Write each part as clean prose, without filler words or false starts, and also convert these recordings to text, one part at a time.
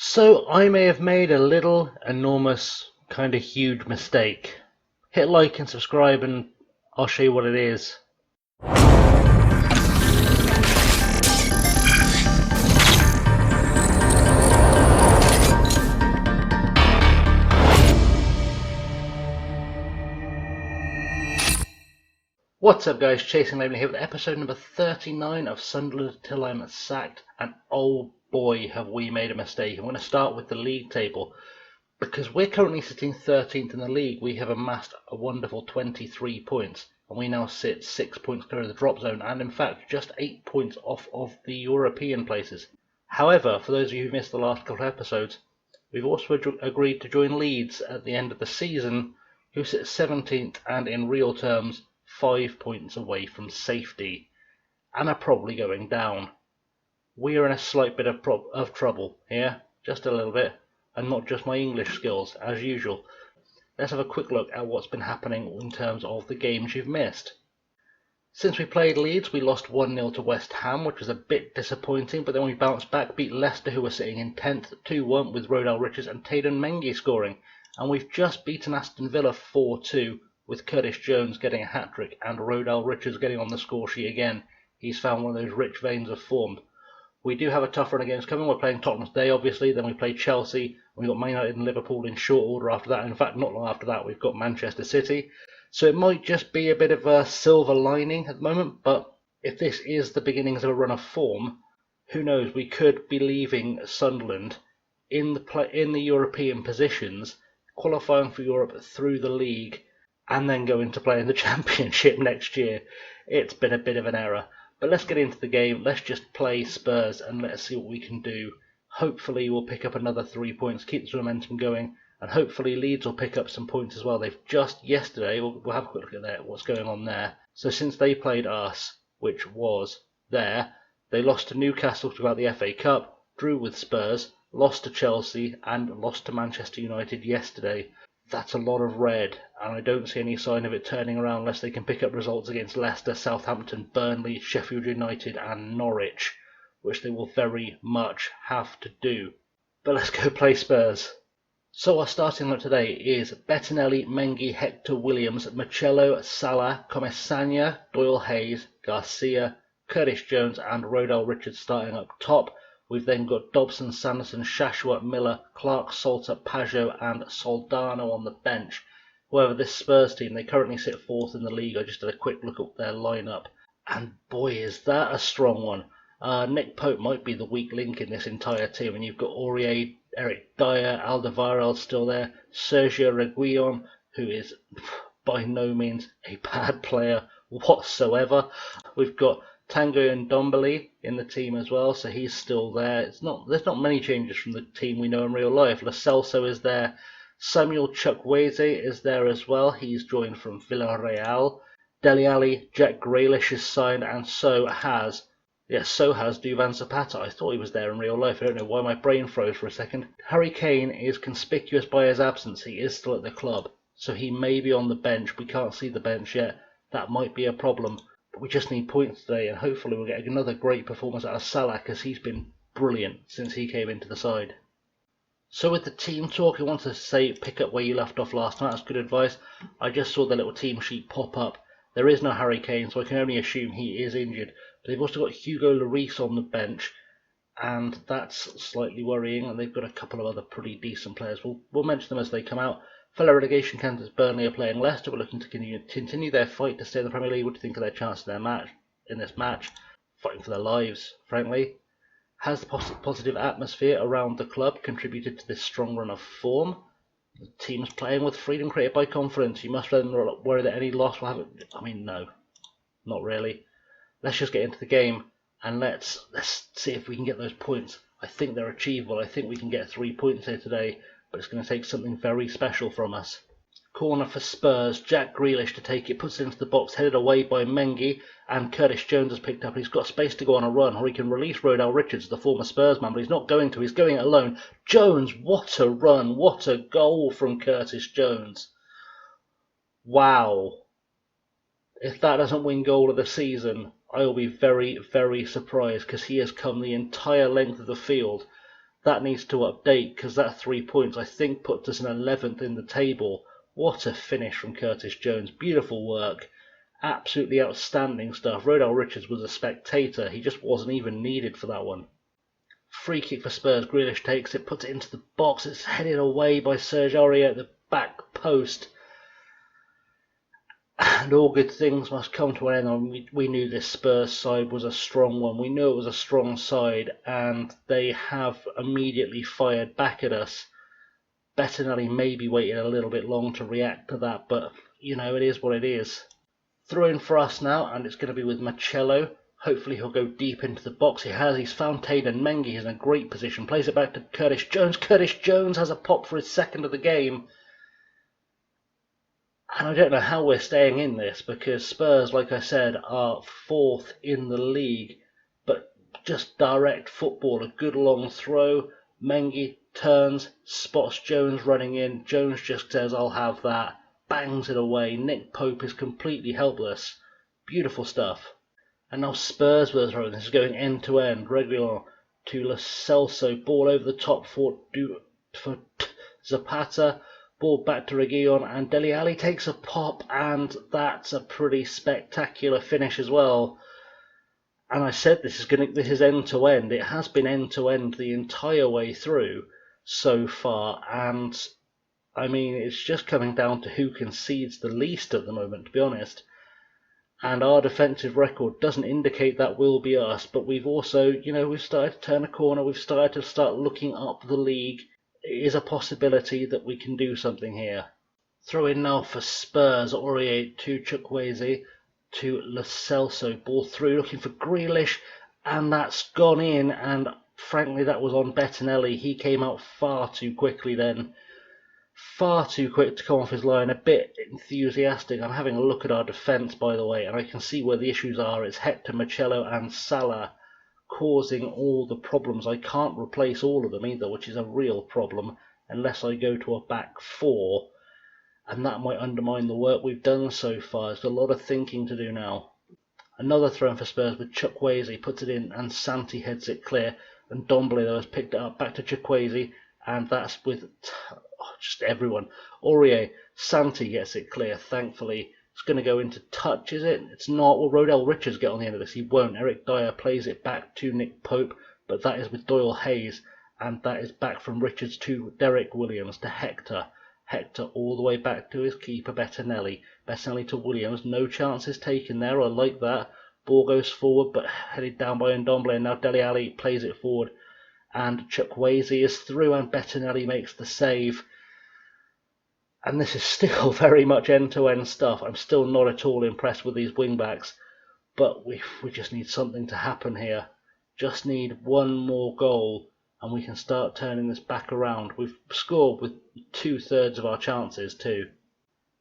So I may have made a little, enormous, kind of huge mistake. Hit like and subscribe and I'll show you what it is. What's up guys, ChasingLamely here with episode number 39 of Sunderland Till I'm Sacked, and oh boy have we made a mistake. I'm going to start with the league table, because we're currently sitting 13th in the league. We have amassed a wonderful 23 points, and we now sit 6 points clear of the drop zone, and in fact just 8 points off of the European places. However, for those of you who missed the last couple of episodes, we've also agreed to join Leeds at the end of the season, who sit 17th and in real terms 5 points away from safety, and are probably going down. We are in a slight bit of trouble here, just a little bit, and not just my English skills, as usual. Let's have a quick look at what's been happening in terms of the games you've missed. Since we played Leeds, we lost 1-0 to West Ham, which was a bit disappointing, but then we bounced back, beat Leicester, who were sitting in 10th, 2-1 with Roundup and Tottenham Hotspur scoring, and we've just beaten Aston Villa 4-2, with Curtis Jones getting a hat-trick and Rodell Richards getting on the score sheet again. He's found one of those rich veins of form. We do have a tough run of games coming. We're playing Tottenham today, obviously. Then we play Chelsea. We've got Man United and Liverpool in short order after that. In fact, not long after that, we've got Manchester City. So it might just be a bit of a silver lining at the moment. But if this is the beginnings of a run of form, who knows? We could be leaving Sunderland in the European positions, qualifying for Europe through the league, and then going to play in the Championship next year. It's been a bit of an error. But let's get into the game. Let's just play Spurs and let's see what we can do. Hopefully we'll pick up another 3 points, keep this momentum going, and hopefully Leeds will pick up some points as well. They've just yesterday, we'll have a quick look at what's going on there. So since they played us, which was there, they lost to Newcastle throughout the FA Cup, drew with Spurs, lost to Chelsea, and lost to Manchester United yesterday. That's a lot of red, and I don't see any sign of it turning around unless they can pick up results against Leicester, Southampton, Burnley, Sheffield United and Norwich, which they will very much have to do. But let's go play Spurs. So our starting lineup today is Bettinelli, Mengi, Hector Williams, Marcello, Salah, Comesania, Doyle Hayes, Garcia, Curtis Jones and Rodell Richards starting up top. We've then got Dobson, Sanderson, Shashua, Miller, Clark, Salter, Pajot and Soldano on the bench. However, this Spurs team, they currently sit 4th in the league. I just did a quick look at their lineup, and boy is that a strong one. Nick Pope might be the weak link in this entire team, and you've got Aurier, Eric Dyer, Alderweireld still there, Sergio Reguilon, who is by no means a bad player whatsoever. We've got Tanguy and Ndombele in the team as well, so he's still there. There's not many changes from the team we know in real life. Lo Celso is there. Samuel Chukwueze is there as well. He's joined from Villarreal. Dele Alli, Jack Grealish is signed, and so has Duvan Zapata. I thought he was there in real life. I don't know why my brain froze for a second. Harry Kane is conspicuous by his absence. He is still at the club, so he may be on the bench. We can't see the bench yet. That might be a problem. But we just need points today, and hopefully we'll get another great performance out of Salah, because he's been brilliant since he came into the side. So with the team talk, I want to say pick up where you left off last night. That's good advice. I just saw the little team sheet pop up. There is no Harry Kane, so I can only assume he is injured. But they've also got Hugo Lloris on the bench, and that's slightly worrying. And they've got a couple of other pretty decent players. We'll mention them as they come out. Fellow relegation candidates Burnley are playing Leicester. We're looking to continue their fight to stay in the Premier League. What do you think of their chance in this match? Fighting for their lives, frankly. Has the positive atmosphere around the club contributed to this strong run of form? The team's playing with freedom created by confidence. You must then worry that any loss will have it. I mean, no, not really. Let's just get into the game and let's see if we can get those points. I think they're achievable. I think we can get 3 points here today, but it's going to take something very special from us. Corner for Spurs, Jack Grealish to take it, puts it into the box, headed away by Mengi, and Curtis Jones has picked up. He's got space to go on a run, or he can release Rodell Richards, the former Spurs man, but he's not going to. He's going it alone. Jones, what a run, what a goal from Curtis Jones. Wow. If that doesn't win goal of the season, I will be very, very surprised, because he has come the entire length of the field That needs to update, because that 3 points I think puts us in 11th in the table. What a finish from Curtis Jones. Beautiful work. Absolutely outstanding stuff. Rodell Richards was a spectator. He just wasn't even needed for that one. Free kick for Spurs. Grealish takes it, puts it into the box. It's headed away by Serge Aurier at the back post. And all good things must come to an end. We knew this Spurs side was a strong one. We knew it was a strong side, and they have immediately fired back at us. Bettinelli maybe waited a little bit long to react to that, but you know, it is what it is. Throw in for us now, and it's going to be with Marcello. Hopefully he'll go deep into the box. He has. He's found Tayden Mengi. He's in a great position. Plays it back to Curtis Jones. Curtis Jones has a pop for his second of the game. And I don't know how we're staying in this, because Spurs, like I said, are 4th in the league. But just direct football. A good long throw. Mengi turns, spots Jones running in. Jones just says, I'll have that. Bangs it away. Nick Pope is completely helpless. Beautiful stuff. And now Spurs with a throw. This is going end to end. Reguilon to Lo Celso. Ball over the top for Zapata. Ball back to Reguilon, and Dele Alli takes a pop, and that's a pretty spectacular finish as well. And I said this is end to end. It has been end to end the entire way through so far, and I mean, it's just coming down to who concedes the least at the moment, to be honest. And our defensive record doesn't indicate that will be us, but we've also, we've started to turn a corner. We've started to start looking up the league. It is a possibility that we can do something here. Throw in now for Spurs. Aurier to Chukwueze to Lo Celso. Ball through, looking for Grealish, and that's gone in. And frankly, that was on Bettinelli. He came out far too quickly then. Far too quick to come off his line. A bit enthusiastic. I'm having a look at our defence, by the way, and I can see where the issues are. It's Hector, Marcello and Salah causing all the problems. I can't replace all of them either, which is a real problem, unless I go to a back 4, and that might undermine the work we've done so far. There's a lot of thinking to do now. Another throw in for Spurs with Chukwueze, puts it in, and Santi heads it clear, and Ndombele though has picked it up, back to Chukwueze, and that's with just everyone. Aurier, Santi gets it clear, thankfully. It's going to go into touch, is it? It's not. Will Rodell Richards get on the end of this? He won't. Eric Dyer plays it back to Nick Pope, but that is with Doyle Hayes, and that is back from Richards to Derek Williams to Hector. Hector all the way back to his keeper, Bettinelli. Bettinelli to Williams. No chances taken there. I like that. Ball goes forward, but headed down by Ndombele, and now Dele Alli plays it forward. And Chukwueze is through, and Bettinelli makes the save. And this is still very much end-to-end stuff. I'm still not at all impressed with these wing-backs. But we just need something to happen here. Just need one more goal, and we can start turning this back around. We've scored with 2/3 of our chances too.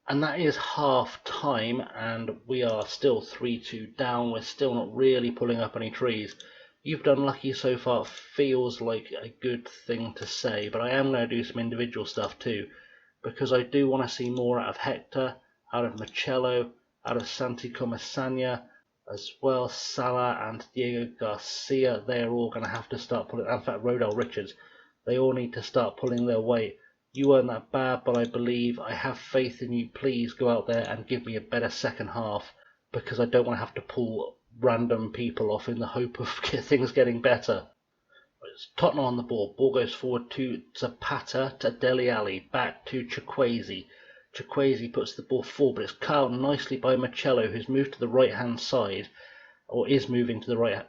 And that is half-time, and we are still 3-2 down. We're still not really pulling up any trees. You've done lucky so far feels like a good thing to say, but I am going to do some individual stuff too, because I do want to see more out of Hector, out of Marcello, out of Santi Comasagna, as well. Salah and Diego Garcia, they are all going to have to start pulling, in fact Rodell Richards, they all need to start pulling their weight. You weren't that bad, but I believe, I have faith in you. Please go out there and give me a better second half, because I don't want to have to pull random people off in the hope of things getting better. It's Tottenham on the ball. Ball goes forward to Zapata, to Dele Alli, back to Chukwueze. Chukwueze puts the ball forward, but it's cut out nicely by Marcello, who's moved to the right-hand side, or is moving to the right.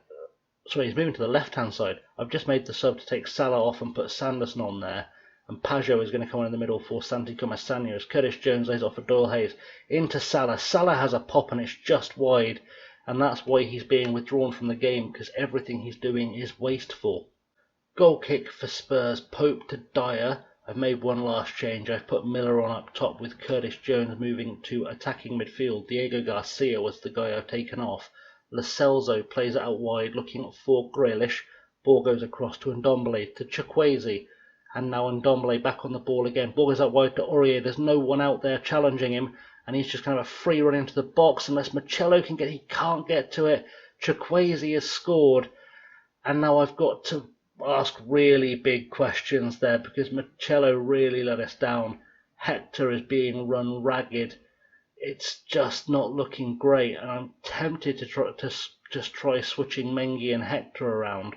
Sorry, he's moving to the left-hand side. I've just made the sub to take Salah off and put Sanderson on there, and Pajot is going to come on in the middle for Santi Comasagna as Curtis Jones lays off for Doyle Hayes into Salah. Salah has a pop and it's just wide, and that's why he's being withdrawn from the game, because everything he's doing is wasteful. Goal kick for Spurs. Pope to Dyer. I've made one last change. I've put Miller on up top with Curtis Jones moving to attacking midfield. Diego Garcia was the guy I've taken off. Lo Celso plays it out wide looking for Grealish. Ball goes across to Ndombele, to Chukwueze. And now Ndombele back on the ball again. Ball goes out wide to Aurier. There's no one out there challenging him, and he's just kind of a free run into the box unless Marcello can get. He can't get to it. Chukwueze has scored, and now I've got to ask really big questions there, because Marcello really let us down. Hector is being run ragged. It's just not looking great, and I'm tempted to just try switching Mengi and Hector around.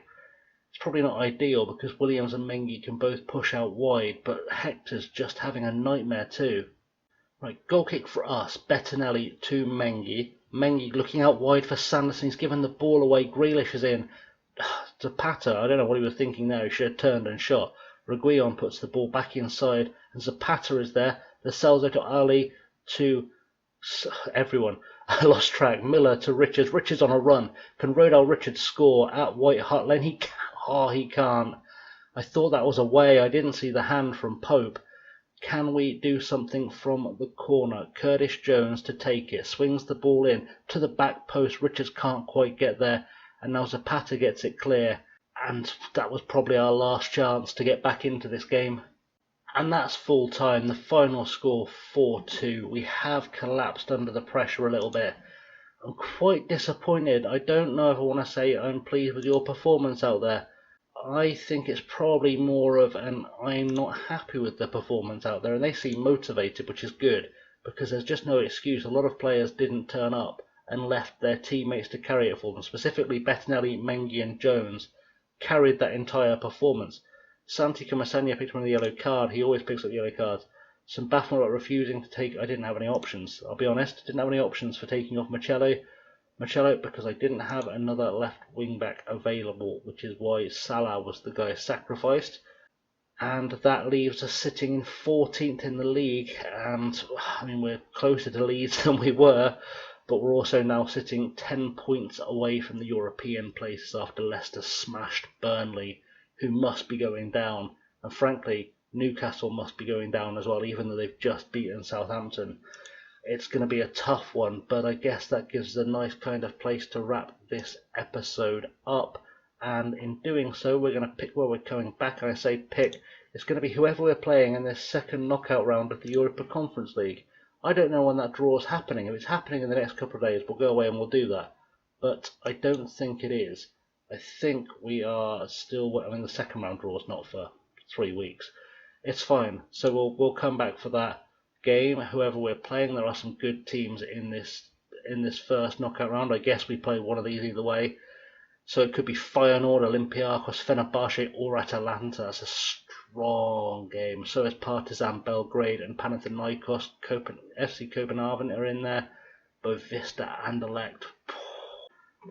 It's probably not ideal because Williams and Mengi can both push out wide, but Hector's just having a nightmare too. Right, goal kick for us. Bettinelli to Mengi. Mengi looking out wide for Sanderson. He's given the ball away. Grealish is in. Zapata, I don't know what he was thinking there. He should have turned and shot. Reguilon puts the ball back inside, and Zapata is there. The Celso to Ali to everyone. I lost track. Miller to Richards. Richards on a run. Can Rodell Richards score at White Hart Lane? He can. Oh, he can't. I thought that was away. I didn't see the hand from Pope. Can we do something from the corner? Curtis Jones to take it. Swings the ball in to the back post. Richards can't quite get there. And now Zapata gets it clear. And that was probably our last chance to get back into this game. And that's full time. The final score 4-2. We have collapsed under the pressure a little bit. I'm quite disappointed. I don't know if I want to say I'm pleased with your performance out there. I think it's probably more of an I'm not happy with the performance out there, and they seem motivated, which is good, because there's just no excuse. A lot of players didn't turn up and left their teammates to carry it for them. Specifically, Bettinelli, Mengi and Jones carried that entire performance. Santi Comasagna picked up a yellow card. He always picks up yellow cards. Some Baffelot refusing to take. I didn't have any options. I'll be honest, didn't have any options for taking off Marcello because I didn't have another left wing back available, which is why Salah was the guy sacrificed. And that leaves us sitting in 14th in the league, and I mean we're closer to Leeds than we were, but we're also now sitting 10 points away from the European places after Leicester smashed Burnley, who must be going down, and frankly Newcastle must be going down as well, even though they've just beaten Southampton. It's going to be a tough one, but I guess that gives a nice kind of place to wrap this episode up. And in doing so, we're going to pick where we're coming back. And I say pick, it's going to be whoever we're playing in this second knockout round of the Europa Conference League. I don't know when that draw is happening. If it's happening in the next couple of days, we'll go away and we'll do that. But I don't think it is. I think we are still, I mean, the second round draw is not for 3 weeks. It's fine. So we'll come back for that game, whoever we're playing. There are some good teams in this first knockout round. I guess we play one of these either way. So it could be Feyenoord, Olympiacos, Fenerbahce or Atalanta. That's a strong game. So is Partizan Belgrade and Panathinaikos. FC Copenhagen are in there. Both Vista and Elect.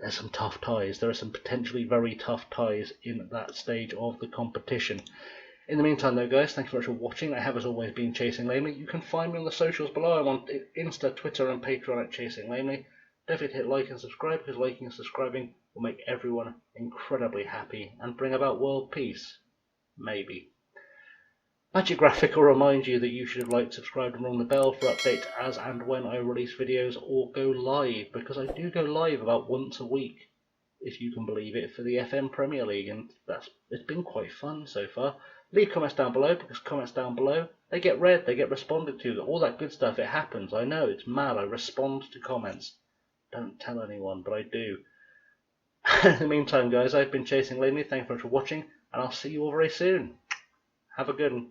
There's some tough ties. There are some potentially very tough ties in that stage of the competition. In the meantime though guys, thank you very much for watching. I have as always been Chasing Lamely. You can find me on the socials below. I'm on Insta, Twitter and Patreon at Chasing Lamely. Don't forget to hit like and subscribe, because liking and subscribing will make everyone incredibly happy and bring about world peace. Maybe. Magic Graphic will remind you that you should have liked, subscribed and rung the bell for updates as and when I release videos or go live, because I do go live about once a week, if you can believe it, for the FM Premier League, and it's been quite fun so far. Leave comments down below, because comments down below, they get read, they get responded to, all that good stuff. It happens. I know, it's mad. I respond to comments. Don't tell anyone, but I do. In the meantime, guys, I've been Chasing Lamely. Thank you very much for watching, and I'll see you all very soon. Have a good one.